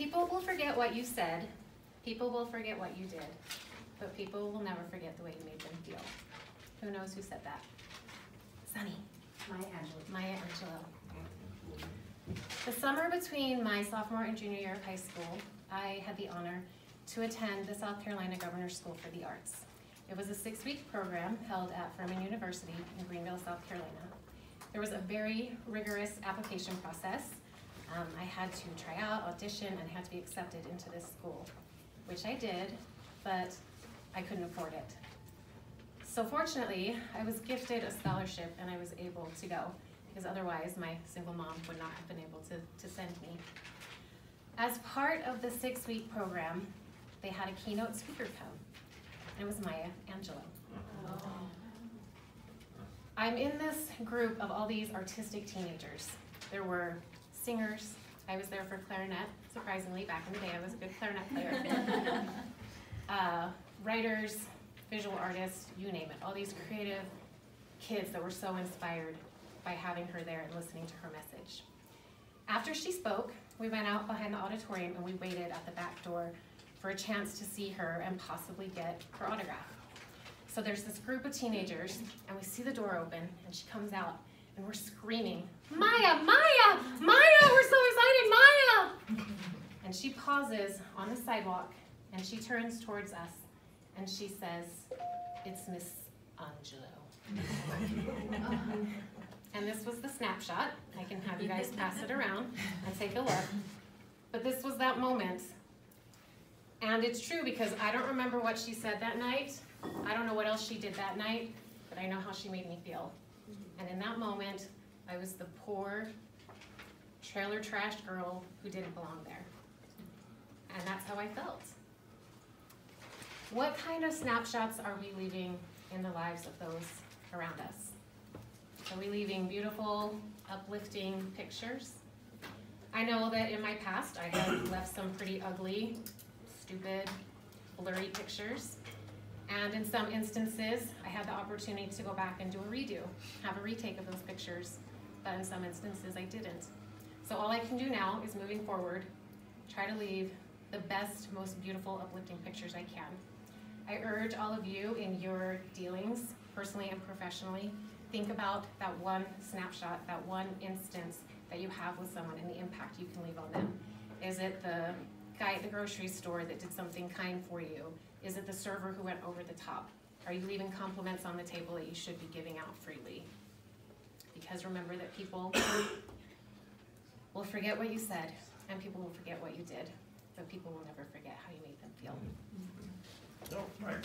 People will forget what you said, people will forget what you did, but people will never forget the way you made them feel. Who knows who said that? Sunny. Maya Angelou. Maya Angelou. The summer between my sophomore and junior year of high school, I had the honor to attend the South Carolina Governor's School for the Arts. It was a 6-week program held at Furman University in Greenville, South Carolina. There was a very rigorous application process. I had to try out, audition, and had to be accepted into this school, which I did, but I couldn't afford it. So fortunately, I was gifted a scholarship and I was able to go, because otherwise my single mom would not have been able to send me. As part of the 6-week program, they had a keynote speaker come, and it was Maya Angelou. Oh. I'm in this group of all these artistic teenagers. There were singers. I was there for clarinet, surprisingly. Back in the day, I was a good clarinet player. Writers, visual artists, you name it. All these creative kids that were so inspired by having her there and listening to her message. After she spoke, we went out behind the auditorium and we waited at the back door for a chance to see her and possibly get her autograph. So there's this group of teenagers, and we see the door open, and she comes out, and we're screaming, "Maya, Maya, Maya, we're so excited, Maya!" And she pauses on the sidewalk, and she turns towards us, and she says, "It's Miss Angelou." And this was the snapshot. I can have you guys pass it around and take a look. But this was that moment. And it's true, because I don't remember what she said that night. I don't know what else she did that night, but I know how she made me feel. And in that moment, I was the poor, trailer trashed girl who didn't belong there. And that's how I felt. What kind of snapshots are we leaving in the lives of those around us? Are we leaving beautiful, uplifting pictures? I know that in my past, I have left some pretty ugly, stupid, blurry pictures. And in some instances, I had the opportunity to go back and do a redo, have a retake of those pictures, but in some instances I didn't. So all I can do now is, moving forward, try to leave the best, most beautiful, uplifting pictures I can. I urge all of you in your dealings, personally and professionally, think about that one snapshot, that one instance that you have with someone and the impact you can leave on them. Is it the guy at the grocery store that did something kind for you? Is it the server who went over the top? Are you leaving compliments on the table that you should be giving out freely? Because remember that people will forget what you said, and people will forget what you did, but people will never forget how you made them feel. Oh, right.